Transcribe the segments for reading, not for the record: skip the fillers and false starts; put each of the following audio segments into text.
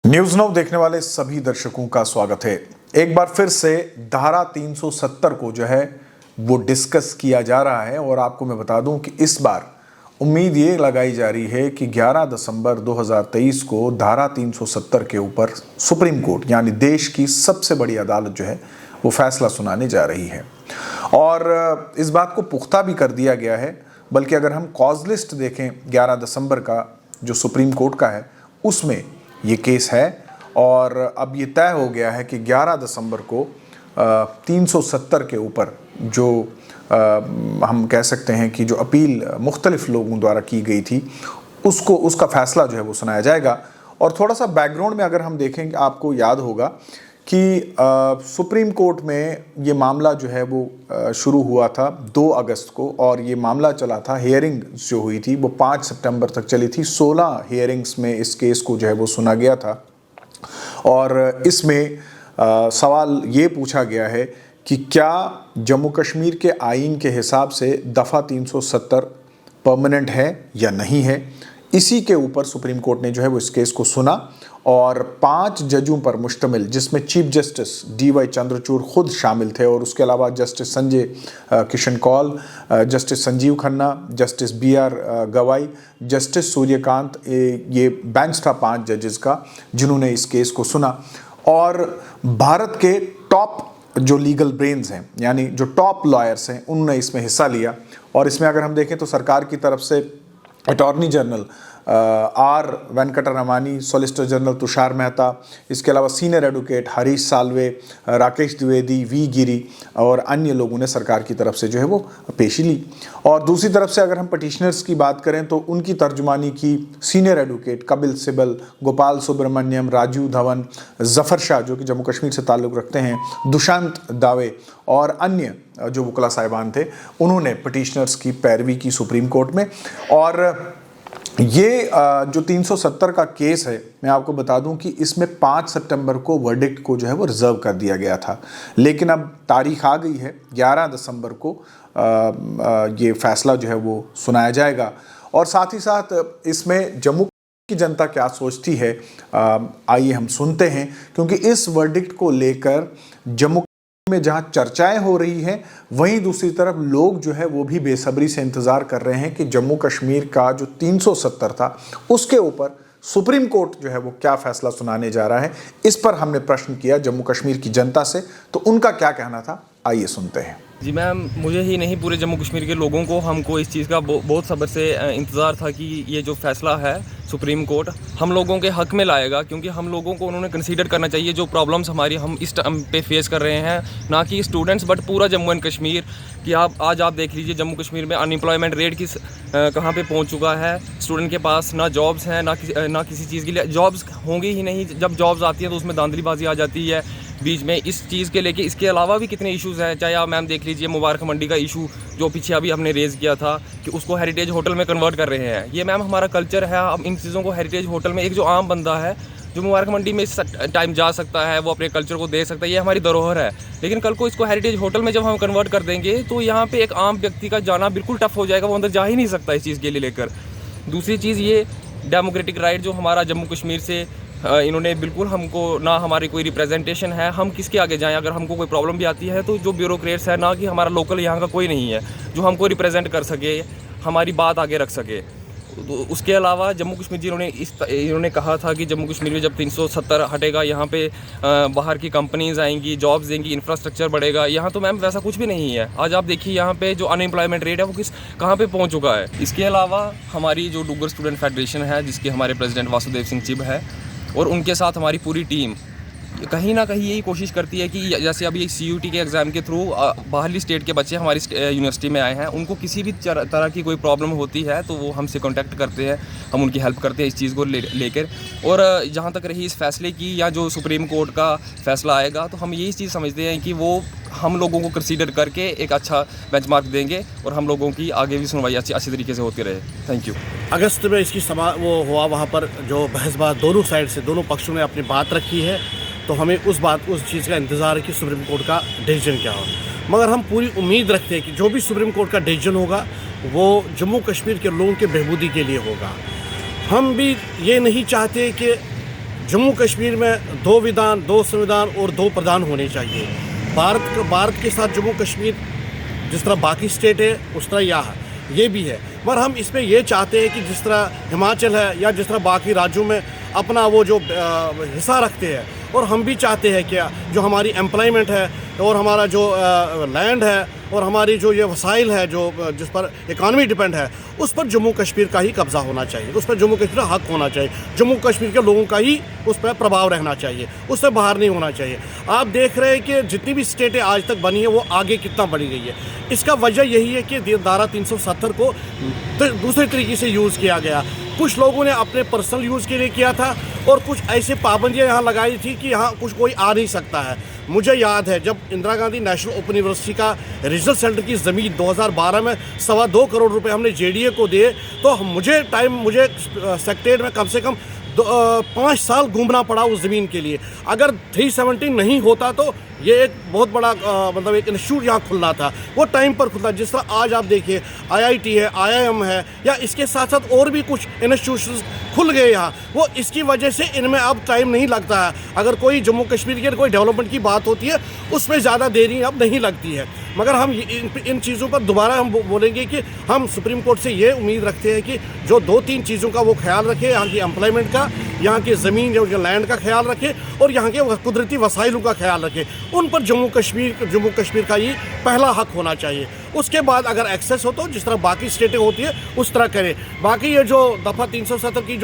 News now देखने वाले सभी दर्शकों का स्वागत है। एक बार फिर से धारा 370 को जो है वो डिस्कस किया जा रहा है और आपको मैं बता दूं कि इस बार उम्मीद ये लगाई जा रही है कि 11 दिसंबर 2023 को धारा 370 के ऊपर सुप्रीम कोर्ट यानी देश की सबसे बड़ी अदालत जो है वो फैसला सुनाने जा रही है। और इस बात को पुख्ता भी कर दिया गया है, बल्कि अगर हम कॉज लिस्ट देखें 11 दिसंबर का जो सुप्रीम कोर्ट का है उसमें ये केस है और अब ये तय हो गया है कि 11 दिसंबर को 370 के ऊपर जो हम कह सकते हैं कि जो अपील मुख्तलिफ लोगों द्वारा की गई थी उसका फैसला जो है वो सुनाया जाएगा। और थोड़ा सा बैकग्राउंड में अगर हम देखेंगे, आपको याद होगा कि सुप्रीम कोर्ट में ये मामला जो है वो शुरू हुआ था 2 अगस्त को और ये मामला चला था, हियरिंग जो हुई थी वो 5 सितंबर तक चली थी। 16 हियरिंग्स में इस केस को जो है वो सुना गया था और इसमें सवाल ये पूछा गया है कि क्या जम्मू कश्मीर के आईन के हिसाब से दफ़ा 370 परमानेंट है या नहीं है। इसी के ऊपर सुप्रीम कोर्ट ने जो है वो इस केस को सुना और 5 जजों पर मुश्तमिल, जिसमें चीफ जस्टिस DY चंद्रचूड़ खुद शामिल थे और उसके अलावा justice Sanjay Kishan Kaul, justice Sanjiv Khanna, justice BR Gavai, justice Suryakant, ये बेंच था 5 जजेस का जिन्होंने इस केस को सुना। और भारत के टॉप जो लीगल ब्रेन्स हैं यानी जो टॉप लॉयर्स हैं उन्होंने इसमें हिस्सा लिया। और इसमें अगर हम देखें तो सरकार की तरफ से attorney general R Venkataramani, solicitor general Tushar Mehta, इसके अलावा senior advocate Harish Salve, Rakesh Dwivedi, V गिरी और अन्य लोगों ने सरकार की तरफ से जो है वो पेशी ली। और दूसरी तरफ से अगर हम पटिशनर्स की बात करें तो उनकी तर्जुमानी की सीनियर एडवोकेट कपिल सिब्बल, गोपाल सुब्रमण्यम, राजीव धवन, जफर शाह जो कि जम्मू कश्मीर से ताल्लुक़ रखते हैं, दुशांत दावे और अन्य जो वकील साहिबान थे, उन्होंने पटिशनर्स की पैरवी की सुप्रीम कोर्ट में। और ये जो 370 का केस है, मैं आपको बता दूं कि इसमें 5 सितंबर को वर्डिक्ट को जो है वो रिजर्व कर दिया गया था, लेकिन अब तारीख आ गई है 11 दिसंबर को ये फैसला जो है वो सुनाया जाएगा। और साथ ही साथ इसमें जम्मू की जनता क्या सोचती है आइए हम सुनते हैं, क्योंकि इस वर्डिक्ट को लेकर जम्मू में जहां चर्चाएं हो रही हैं वहीं दूसरी तरफ लोग जो है वो भी बेसब्री से इंतजार कर रहे हैं कि जम्मू कश्मीर का जो 370 था उसके ऊपर सुप्रीम कोर्ट जो है वो क्या फैसला सुनाने जा रहा है। इस पर हमने प्रश्न किया जम्मू कश्मीर की जनता से, तो उनका क्या कहना था आइए सुनते हैं। जी मैम, मुझे ही नहीं पूरे जम्मू कश्मीर के लोगों को हमको इस चीज़ का बहुत सब्र से इंतज़ार था कि ये जो फैसला है सुप्रीम कोर्ट हम लोगों के हक़ में लाएगा, क्योंकि हम लोगों को उन्होंने कंसीडर करना चाहिए जो प्रॉब्लम्स हमारी हम इस टाइम पे फेस कर रहे हैं, ना कि स्टूडेंट्स बट पूरा जम्मू एंड कश्मीर। कि आज आप देख लीजिए जम्मू कश्मीर में अनएम्प्लॉयमेंट रेट कहाँ पे पहुँच चुका है। स्टूडेंट के पास ना जॉब्स हैं ना किसी चीज़ के लिए जॉब्स होंगी ही नहीं। जब जॉब्स आती हैं तो उसमें धांधलीबाजी आ जाती है बीच में इस चीज़ के लेके। इसके अलावा भी कितने इश्यूज़ हैं, चाहे आप मैम देख लीजिए मुबारक मंडी का इशू जो पीछे अभी हमने रेज़ किया था कि उसको हेरिटेज होटल में कन्वर्ट कर रहे हैं। ये मैम हमारा कल्चर है, हम इन चीज़ों को हेरिटेज होटल में, एक जो आम बंदा है जो मुबारक मंडी में इस टाइम जा सकता है, वो अपने कल्चर को दे सकता है, ये हमारी धरोहर है। लेकिन कल को इसको हेरिटेज होटल में जब हम कन्वर्ट कर देंगे तो यहाँ पे एक आम व्यक्ति का जाना बिल्कुल टफ हो जाएगा, वो अंदर जा ही नहीं सकता इस चीज़ के लिए लेकर। दूसरी चीज़ ये डेमोक्रेटिक राइट जो हमारा जम्मू कश्मीर से इन्होंने बिल्कुल हमको, ना हमारी कोई रिप्रेजेंटेशन है, हम किसके आगे जाएं। अगर हमको कोई प्रॉब्लम भी आती है तो जो ब्यूरोक्रेट्स है, ना कि हमारा लोकल यहाँ का कोई नहीं है जो हमको रिप्रेजेंट कर सके, हमारी बात आगे रख सके। तो उसके अलावा जम्मू कश्मीर इन्होंने कहा था कि जम्मू कश्मीर में जब 370 हटेगा यहाँ पे बाहर की कंपनीज आएंगी, जॉब्स देंगी, इंफ्रास्ट्रक्चर बढ़ेगा। यहाँ तो मैम वैसा कुछ भी नहीं है। आज आप देखिए यहाँ पे जो अनएम्प्लॉयमेंट रेट है वो कहाँ पे पहुँच चुका है। इसके अलावा हमारी जो डुग्गर स्टूडेंट फेडरेशन है जिसके हमारे प्रेसिडेंट वासुदेव सिंह चिब है और उनके साथ हमारी पूरी टीम कहीं ना कहीं यही कोशिश करती है कि जैसे अभी CUT के एग्ज़ाम के थ्रू बाहरली स्टेट के बच्चे हमारी यूनिवर्सिटी में आए हैं, उनको किसी भी तरह की कोई प्रॉब्लम होती है तो वो हमसे कांटेक्ट करते हैं, हम उनकी हेल्प करते हैं इस चीज़ को लेकर। और जहाँ तक रही इस फैसले की या जो सुप्रीम कोर्ट का फैसला आएगा, तो हम यही चीज़ समझते हैं कि वो हम लोगों को कंसीडर करके एक अच्छा बेंचमार्क देंगे और हम लोगों की आगे भी सुनवाई अच्छी तरीके से होती रहे। Thank you. अगस्त में इसकी वो हुआ, वहाँ पर जो बहसबात दोनों साइड से दोनों पक्षों ने अपनी बात रखी है, तो हमें उस चीज़ का इंतज़ार है कि सुप्रीम कोर्ट का डिसीजन क्या हो। मगर हम पूरी उम्मीद रखते हैं कि जो भी सुप्रीम कोर्ट का डिसीजन होगा वो जम्मू कश्मीर के लोगों के बहबूदी के लिए होगा। हम भी ये नहीं चाहते कि जम्मू कश्मीर में 2 विधान, 2 संविधान और 2 प्रधान होने चाहिए। भारत के साथ जम्मू कश्मीर जिस तरह बाकी स्टेट है उस तरह यहाँ ये भी है, मगर हम इसमें ये चाहते हैं कि जिस तरह हिमाचल है या जिस तरह बाकी राज्यों में अपना वो जो हिस्सा रखते हैं, और हम भी चाहते हैं कि जो हमारी एम्प्लॉयमेंट है और हमारा जो लैंड है और हमारी जो ये वसाइल है जो जिस पर इकानमी डिपेंड है, उस पर जम्मू कश्मीर का ही कब्ज़ा होना चाहिए, उस पर जम्मू कश्मीर का हक होना चाहिए, जम्मू कश्मीर के लोगों का ही उस पर प्रभाव रहना चाहिए, उससे बाहर नहीं होना चाहिए। आप देख रहे हैं कि जितनी भी स्टेटें आज तक बनी है वो आगे कितना बढ़ी गई है। इसका वजह यही है कि धारा 370 को दूसरे तरीके से यूज़ किया गया। कुछ लोगों ने अपने पर्सनल यूज़ के लिए किया था और कुछ ऐसे पाबंदियां यहाँ लगाई थी कि यहाँ कुछ कोई आ नहीं सकता है। मुझे याद है जब Indira Gandhi national open university का रिजर्च सेंटर की ज़मीन 2012 में 2.25 करोड़ रुपए हमने जेडीए को दिए, तो मुझे सेक्रेटरीट में कम से कम 5 साल घूमना पड़ा उस ज़मीन के लिए। अगर 370 नहीं होता तो ये एक बहुत बड़ा मतलब एक इंस्टीट्यूट यहाँ खुलना था, वो टाइम पर खुलता। जिस तरह आज आप देखिए IIT है, IIM है, या इसके साथ साथ और भी कुछ इंस्टीट्यूशन खुल गए यहाँ, वो इसकी वजह से इनमें अब टाइम नहीं लगता है। अगर कोई जम्मू कश्मीर के कोई डेवलपमेंट की बात होती है उसमें ज़्यादा देरी अब नहीं लगती है। मगर हम इन चीज़ों पर दोबारा हम बोलेंगे कि हम सुप्रीम कोर्ट से ये उम्मीद रखते हैं कि जो 2-3 चीज़ों का वो ख्याल रखे, यहाँ की एम्प्लॉयमेंट का, यहाँ की ज़मीन जो लैंड का ख्याल रखे और यहाँ के कुदरती वसाइलों का ख्याल रखे। उन पर जम्मू कश्मीर का ये पहला हक होना चाहिए। उसके बाद अगर एक्सेस हो तो जिस तरह बाकी स्टेटें होती है उस तरह करें। बाकी ये जो दफ़ा 370 की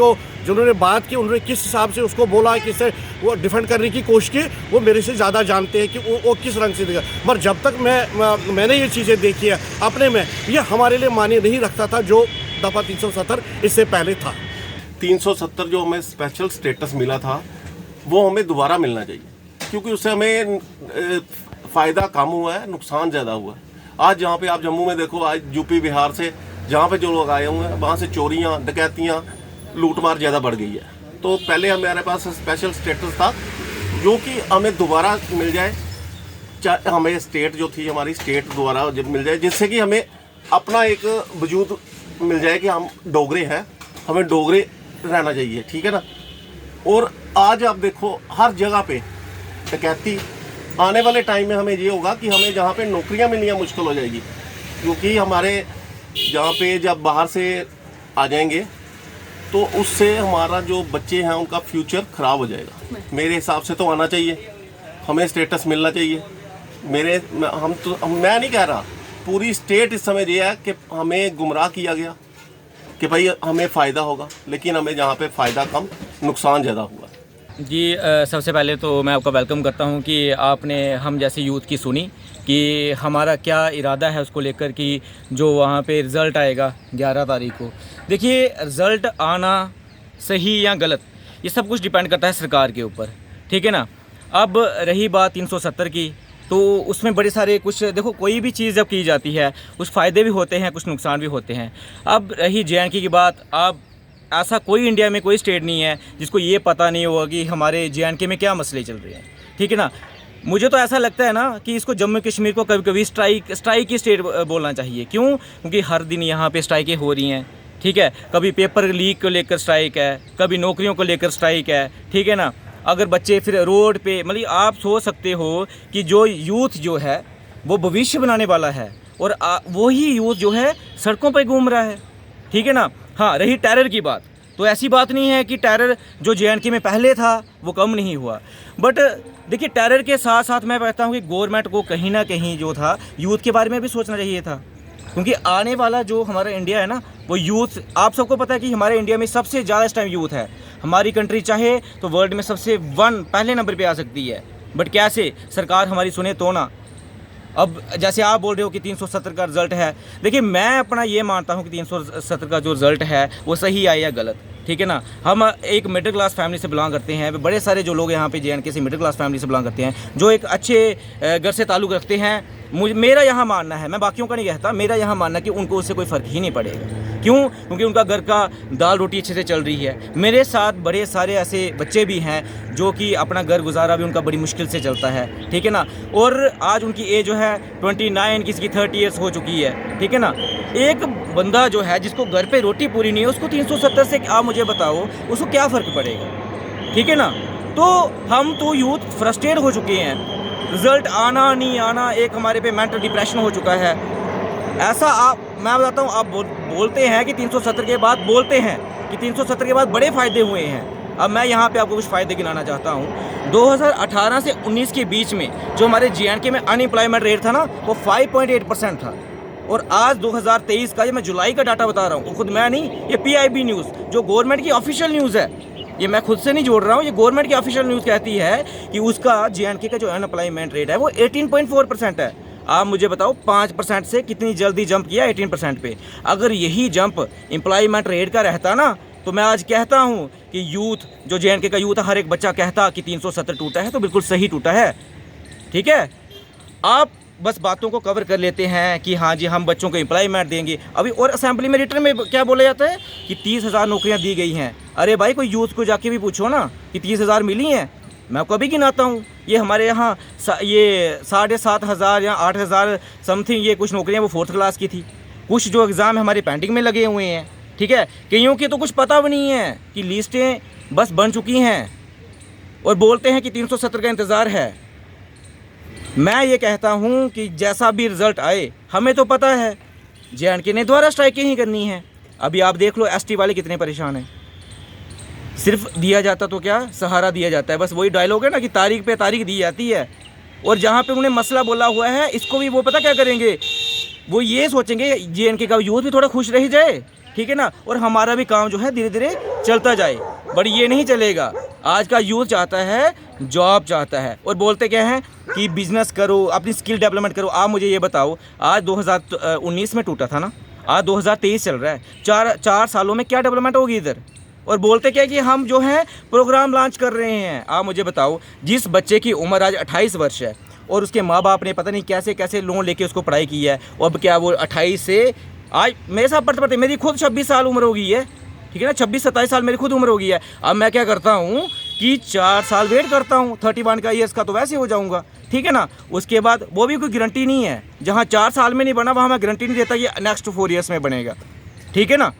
जिन्होंने बात की, उन्होंने किस हिसाब से उसको बोला, किससे वो डिफेंड करने की कोशिश की, वो मेरे से ज़्यादा जानते हैं कि वो किस रंग से देगा। पर जब तक मैंने ये चीज़ें देखी है अपने में, ये हमारे लिए मान्य नहीं रखता था जो दफ़ा 370 इससे पहले था। 370 जो हमें स्पेशल स्टेटस मिला था वो हमें दोबारा मिलना चाहिए, क्योंकि उससे हमें फ़ायदा कम हुआ है, नुकसान ज़्यादा हुआ है। आज जहाँ पे आप जम्मू में देखो, आज यूपी बिहार से जहाँ पे जो लोग आए हुए हैं वहाँ से चोरियाँ, डकैतियाँ, लूटमार ज़्यादा बढ़ गई है। तो पहले हमारे पास स्पेशल स्टेटस था जो कि हमें दोबारा मिल जाए, चाहे हमें स्टेट जो थी हमारी स्टेट दोबारा जब मिल जाए, जिससे कि हमें अपना एक वजूद मिल जाए कि हम डोगरे हैं, हमें डोगरे रहना चाहिए, ठीक है ना। और आज आप देखो हर जगह पे डकैती, आने वाले टाइम में हमें ये होगा कि हमें जहाँ पे नौकरियाँ मिलनी मुश्किल हो जाएगी, क्योंकि हमारे जहाँ पे जब बाहर से आ जाएंगे तो उससे हमारा जो बच्चे हैं उनका फ्यूचर ख़राब हो जाएगा। मेरे हिसाब से तो आना चाहिए, हमें स्टेटस मिलना चाहिए। मैं नहीं कह रहा, पूरी स्टेट इस समय ये है कि हमें गुमराह किया गया कि भाई हमें फ़ायदा होगा, लेकिन हमें जहाँ पे फ़ायदा कम नुकसान ज़्यादा हुआ। जी सबसे पहले तो मैं आपका वेलकम करता हूं कि आपने हम जैसे यूथ की सुनी कि हमारा क्या इरादा है उसको लेकर कि जो वहाँ पे रिज़ल्ट आएगा 11 तारीख को। देखिए, रिज़ल्ट आना सही या गलत ये सब कुछ डिपेंड करता है सरकार के ऊपर, ठीक है ना। अब रही बात 370 की, तो उसमें बड़े सारे कुछ देखो, कोई भी चीज़ जब की जाती है कुछ फ़ायदे भी होते हैं, कुछ नुकसान भी होते हैं। अब रही JNK की बात, अब ऐसा कोई इंडिया में कोई स्टेट नहीं है जिसको ये पता नहीं होगा कि हमारे JNK में क्या मसले चल रहे हैं, ठीक है ना। मुझे तो ऐसा लगता है ना कि इसको जम्मू कश्मीर को कभी कभी स्ट्राइक की स्टेट बोलना चाहिए। क्यों? क्योंकि हर दिन यहाँ पे स्ट्राइकें हो रही हैं, ठीक है। कभी पेपर लीक को लेकर स्ट्राइक है, कभी नौकरियों को लेकर स्ट्राइक है, ठीक है ना। अगर बच्चे फिर रोड पे, मतलब आप सोच सकते हो कि जो यूथ जो है वो भविष्य बनाने वाला है और वही यूथ जो है सड़कों पर घूम रहा है, ठीक है ना। हाँ, रही टेरर की बात, तो ऐसी बात नहीं है कि टेरर जो JNK में पहले था वो कम नहीं हुआ। बट देखिए, टेरर के साथ साथ मैं कहता हूँ कि गवर्नमेंट को कहीं ना कहीं जो था यूथ के बारे में भी सोचना चाहिए था, क्योंकि आने वाला जो हमारा इंडिया है ना वो यूथ, आप सबको पता है कि हमारे इंडिया में सबसे ज़्यादा इस टाइम यूथ है। हमारी कंट्री चाहे तो वर्ल्ड में सबसे पहले नंबर पे आ सकती है, बट कैसे सरकार हमारी सुने तो ना। अब जैसे आप बोल रहे हो कि 370 का रिज़ल्ट है, देखिए मैं अपना ये मानता हूँ कि 370 का जो रिज़ल्ट है वो सही है या गलत, ठीक है ना। हम एक मिडिल क्लास फैमिली से बिलोंग करते हैं, बड़े सारे जो लोग यहाँ पे JNK से मिडिल क्लास फैमिली से बिलोंग करते हैं, जो एक अच्छे घर से ताल्लुक़ रखते हैं। मेरा यहाँ मानना है, मैं बाकियों का नहीं कहता, मेरा यहाँ मानना है कि उनको उससे कोई फ़र्क ही नहीं पड़ेगा। क्यों? क्योंकि उनका घर का दाल रोटी अच्छे से चल रही है। मेरे साथ बड़े सारे ऐसे बच्चे भी हैं जो कि अपना घर गुजारा भी उनका बड़ी मुश्किल से चलता है, ठीक है ना। और आज उनकी एज जो है 29, किसी की 30 ईयर्स हो चुकी है, ठीक है ना। एक बंदा जो है जिसको घर पे रोटी पूरी नहीं है, उसको 370 से आप मुझे बताओ उसको क्या फ़र्क पड़ेगा? ठीक है ना। तो हम तो यूथ फ्रस्ट्रेट हो चुके हैं, रिजल्ट आना नहीं आना एक हमारे पे मेंटल डिप्रेशन हो चुका है। ऐसा मैं बताता हूँ, आप बोलते हैं कि 370 के बाद बोलते हैं कि 370 के बाद बड़े फ़ायदे हुए हैं। अब मैं यहाँ पे आपको कुछ फ़ायदे गिनाना चाहता हूँ। 2018 से 19 के बीच में जो हमारे JNK में अनएम्प्लॉयमेंट रेट था ना, वो 5.8% था। और आज 2023 का, ये मैं जुलाई का डाटा बता रहा हूँ, खुद मैं नहीं, ये PIB न्यूज़ जो गवर्नमेंट की ऑफिशियल न्यूज़ है, ये मैं खुद से नहीं जोड़ रहा हूँ, ये गवर्नमेंट की ऑफिशियल न्यूज़ कहती है कि उसका JNK का जो अनएम्प्लॉयमेंट रेट है वो 18.4% है। आप मुझे बताओ 5% से कितनी जल्दी जंप किया 18% पे। अगर यही जंप एम्प्लॉयमेंट रेट का रहता ना, तो मैं आज कहता हूँ कि यूथ जो JNK का यूथ, हर एक बच्चा कहता कि 370 टूटा है, तो बिल्कुल सही टूटा है। ठीक है, आप बस बातों को कवर कर लेते हैं कि हाँ जी हम बच्चों को एम्प्लॉयमेंट देंगे। अभी और असेंबली में रिटर्न में क्या बोला जाता है कि 30,000 नौकरियाँ दी गई हैं। अरे भाई, कोई यूथ को जाके भी पूछो ना कि 30,000 मिली हैं। मैं कभी गिनाता हूँ, ये हमारे यहाँ ये 7,500 या 8,000 समथिंग ये कुछ नौकरियाँ वो 4th क्लास की थी। कुछ जो एग्ज़ाम हमारे पेंडिंग में लगे हुए हैं, ठीक है। कईयों की तो कुछ पता भी नहीं है कि लिस्टें बस बन चुकी हैं और बोलते हैं कि 370 का इंतज़ार है। मैं ये कहता हूँ कि जैसा भी रिज़ल्ट आए, हमें तो पता है JNK ने दोबारा स्ट्राइकें ही करनी है। अभी आप देख लो ST वाले कितने परेशान हैं। सिर्फ दिया जाता तो क्या, सहारा दिया जाता है, बस वही डायलॉग है ना कि तारीख पे तारीख दी जाती है। और जहाँ पे उन्हें मसला बोला हुआ है, इसको भी वो पता क्या करेंगे, वो ये सोचेंगे JNK का यूथ भी थोड़ा खुश रह जाए, ठीक है ना, और हमारा भी काम जो है धीरे धीरे चलता जाए। बट ये नहीं चलेगा। आज का यूथ चाहता है, जॉब चाहता है, और बोलते क्या हैं कि बिजनेस करो, अपनी स्किल डेवलपमेंट करो। आप मुझे ये बताओ, आज 2019 में टूटा था ना, आज 2023 चल रहा है, चार सालों में क्या डेवलपमेंट होगी इधर। और बोलते क्या कि हम जो है प्रोग्राम लॉन्च कर रहे हैं। आप मुझे बताओ, जिस बच्चे की उम्र आज 28 वर्ष है और उसके माँ बाप ने पता नहीं कैसे कैसे लोन लेके उसको पढ़ाई की है, और अब क्या वो 28 से आज मेरे साथ पढ़ते पढ़ते मेरी खुद 26 साल उम्र हो गई है, ठीक है ना, 26-27 साल मेरी खुद उम्र हो गई है। अब मैं क्या करता हूँ कि 4 साल वेट करता हूँ, 31 का ईयर्स का तो वैसे हो जाऊँगा, ठीक है ना। उसके बाद वो भी कोई गारंटी नहीं है, जहाँ 4 साल में नहीं बना वहाँ मैं गारंटी नहीं देता कि नेक्स्ट 4 ईयर्स में बनेगा, ठीक है ना।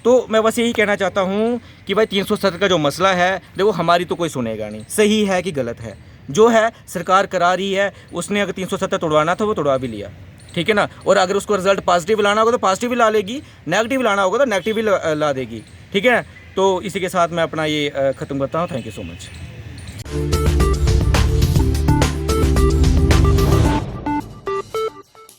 तो मैं बस यही कहना चाहता हूँ कि भाई 370 का जो मसला है, देखो हमारी तो कोई सुनेगा नहीं, सही है कि गलत है, जो है सरकार करा रही है। उसने अगर 370 तोड़वाना था वो तोड़वा भी लिया, ठीक है ना। और अगर उसको रिजल्ट पॉजिटिव लाना होगा तो पॉजिटिव ही ला लेगी, नेगेटिव लाना होगा तो नेगेटिव ही ला देगी, ठीक है। तो इसी के साथ मैं अपना ये ख़त्म करता हूँ। Thank you so much.